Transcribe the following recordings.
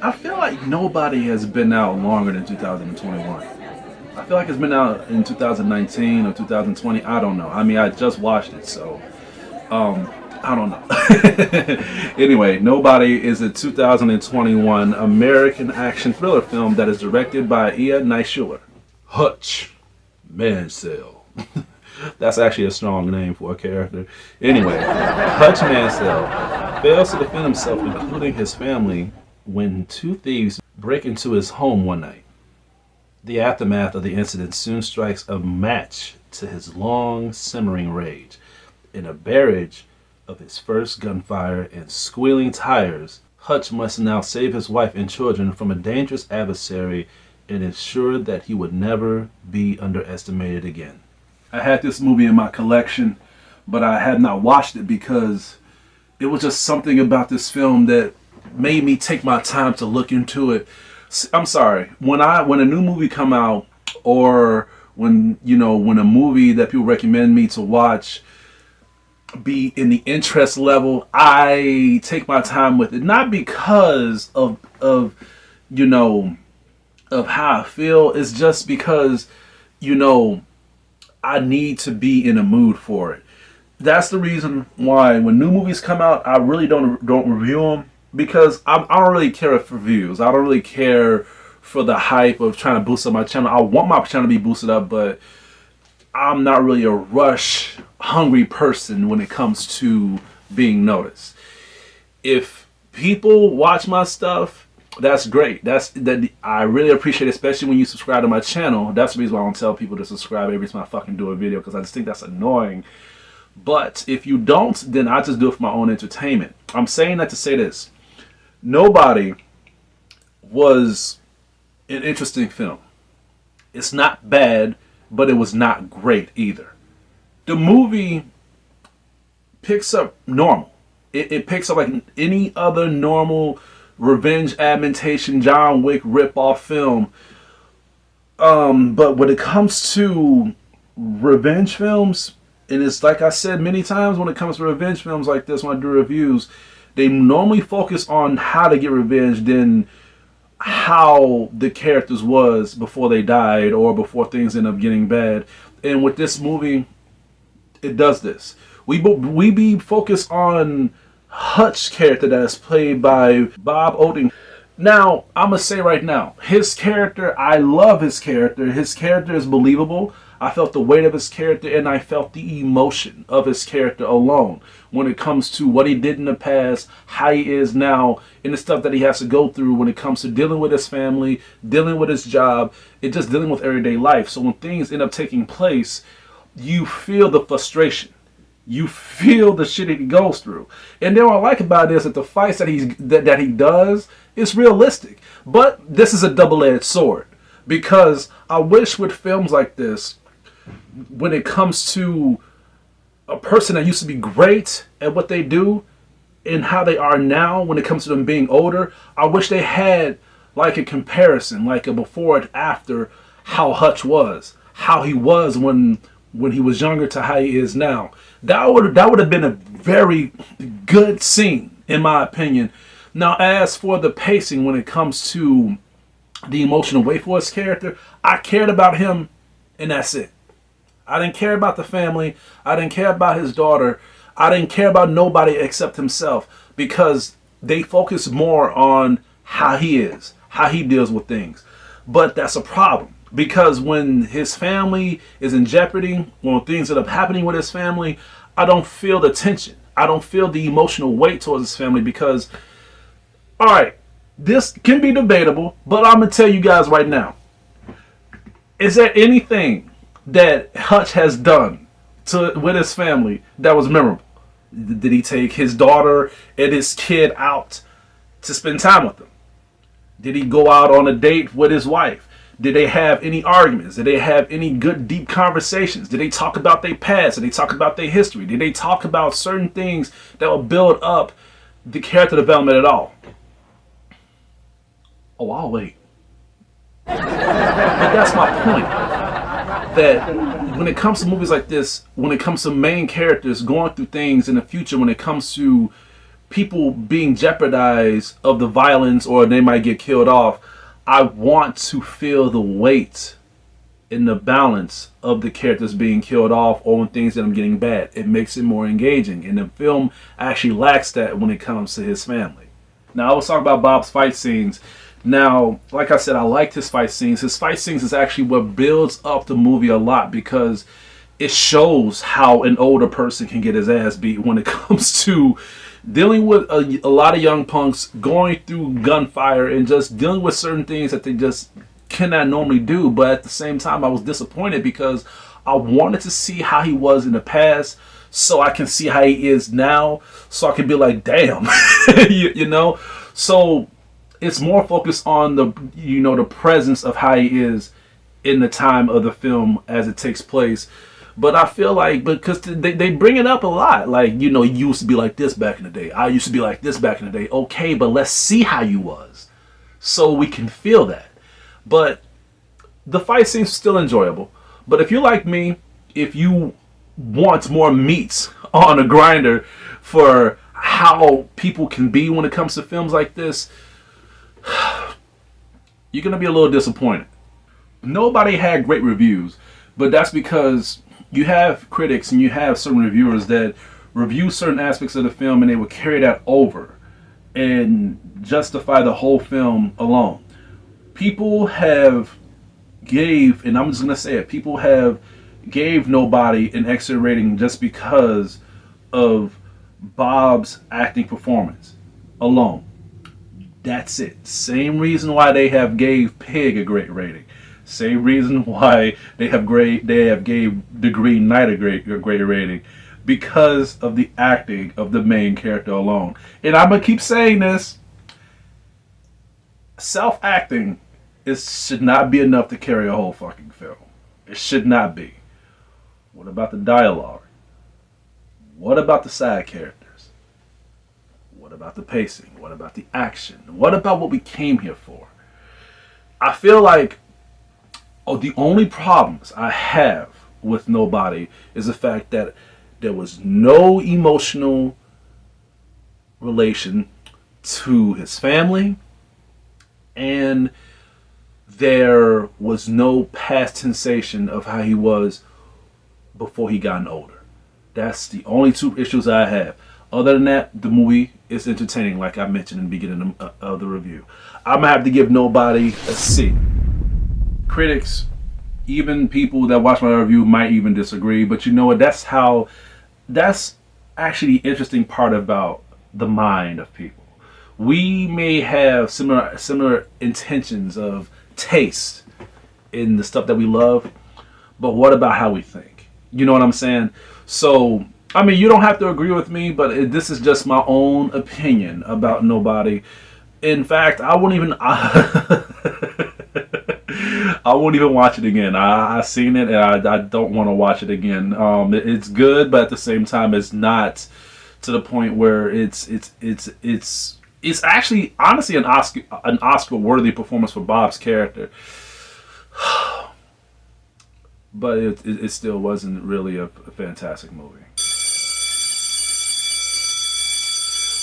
I feel like nobody has been out longer than 2021. I feel like it's been out in 2019 or 2020. I don't know. I mean, I just watched it, so I don't know. Anyway, Nobody is a 2021 American action thriller film that is directed by Ian Nishuler. Hutch Mansell. That's actually a strong name for a character. Anyway, Hutch Mansell fails to defend himself, including his family, when two thieves break into his home one night. The aftermath of the incident soon strikes a match to his long simmering rage. In a barrage of his first gunfire and squealing tires, Hutch must now save his wife and children from a dangerous adversary and ensure that he would never be underestimated again. I had this movie in my collection, but I had not watched it because it was just something about this film that made me take my time to look into it. I'm sorry, when a new movie come out, or when a movie that people recommend me to watch be in the interest level, I take my time with it, not because of how I feel. It's just because I need to be in a mood for it. That's the reason why when new movies come out, I really don't review them, because I don't really care for views. I don't really care for the hype of trying to boost up my channel. I want my channel to be boosted up, but I'm not really a rush hungry person when it comes to being noticed. If people watch my stuff, that's great. That I really appreciate it, especially when you subscribe to my channel. That's the reason why I don't tell people to subscribe every time I fucking do a video, because I just think that's annoying. But if you don't, then I just do it for my own entertainment. I'm saying that to say this. Nobody was an interesting film. It's not bad, but it was not great either. The movie picks up normal. It picks up like any other normal revenge adaptation, John Wick rip-off film. But when it comes to revenge films, and it's like I said many times, when it comes to revenge films like this, when I do reviews, they normally focus on how to get revenge than how the characters was before they died or before things end up getting bad. And with this movie, it does this. We be focused on Hutch's character that is played by Bob Odenkirk. Now, I'm going to say right now, his character, I love his character. His character is believable. I felt the weight of his character, and I felt the emotion of his character alone when it comes to what he did in the past, how he is now, and the stuff that he has to go through when it comes to dealing with his family, dealing with his job, and just dealing with everyday life. So when things end up taking place, you feel the frustration. You feel the shit that he goes through. And then what I like about it is that the fights that he does is realistic. But this is a double-edged sword, because I wish with films like this, when it comes to a person that used to be great at what they do and how they are now when it comes to them being older, I wish they had like a comparison, like a before and after, how Hutch was, how he was when he was younger to how he is now. That would have been a very good scene, in my opinion. Now, as for the pacing when it comes to the emotional weight for his character, I cared about him, and that's it. I didn't care about the family. I didn't care about his daughter. I didn't care about nobody except himself, because they focus more on how he is, how he deals with things. But that's a problem, because when his family is in jeopardy, when things end up happening with his family, I don't feel the tension. I don't feel the emotional weight towards his family, because, all right, this can be debatable, but I'm going to tell you guys right now. Is there anything that Hutch has done with his family that was memorable? Did he take his daughter and his kid out to spend time with them? Did he go out on a date with his wife? Did they have any arguments? Did they have any good, deep conversations? Did they talk about their past? Did they talk about their history? Did they talk about certain things that will build up the character development at all? Oh, I'll wait. But that's my point. That when it comes to movies like this, when it comes to main characters going through things in the future, when it comes to people being jeopardized of the violence or they might get killed off, I want to feel the weight in the balance of the characters being killed off or when things that I'm getting bad. It makes it more engaging, and the film actually lacks that when it comes to his family. Now, I was talking about Bob's fight scenes. Now, like I said, I liked his fight scenes. His fight scenes is actually what builds up the movie a lot because it shows how an older person can get his ass beat when it comes to dealing with a lot of young punks going through gunfire and just dealing with certain things that they just cannot normally do. But at the same time, I was disappointed because I wanted to see how he was in the past so I can see how he is now, so I can be like, damn. you know? So it's more focused on the, you know, the presence of how he is in the time of the film as it takes place. But I feel like, because they bring it up a lot, like, you know, you used to be like this back in the day. I used to be like this back in the day. Okay, but let's see how you was so we can feel that. But the fight seems still enjoyable. But if you're like me, if you want more meat on a grinder for how people can be when it comes to films like this, you're going to be a little disappointed. Nobody had great reviews, but that's because you have critics and you have certain reviewers that review certain aspects of the film and they will carry that over and justify the whole film alone. People have gave, and I'm just going to say it, people have gave Nobody an extra rating just because of Bob's acting performance alone. That's it. Same reason why they have gave Pig a great rating. Same reason why they have gave The Green Knight a great rating, because of the acting of the main character alone. And I'm gonna keep saying this: self-acting should not be enough to carry a whole fucking film. It should not be. What about the dialogue? What about the side characters? What about the pacing? What about the action? What about what we came here for? I feel like the only problems I have with Nobody is the fact that there was no emotional relation to his family, and there was no past sensation of how he was before he gotten older. That's the only two issues I have. Other than that, the movie is entertaining, like I mentioned in the beginning of the review. I'm going to have to give Nobody a C. Critics, even people that watch my review might even disagree, but you know what? That's actually the interesting part about the mind of people. We may have similar intentions of taste in the stuff that we love, but what about how we think? You know what I'm saying? So, I mean, you don't have to agree with me, but this is just my own opinion about Nobody. In fact, I won't even I won't even watch it again. I've seen it and I don't want to watch it again. It's good, but at the same time, it's not to the point where it's actually honestly an Oscar worthy performance for Bob's character. But it still wasn't really a fantastic movie.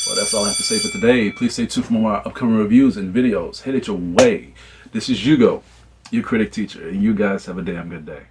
Well, that's all I have to say for today. Please stay tuned for more upcoming reviews and videos. Hit it your way. This is Hugo, your critic teacher, and you guys have a damn good day.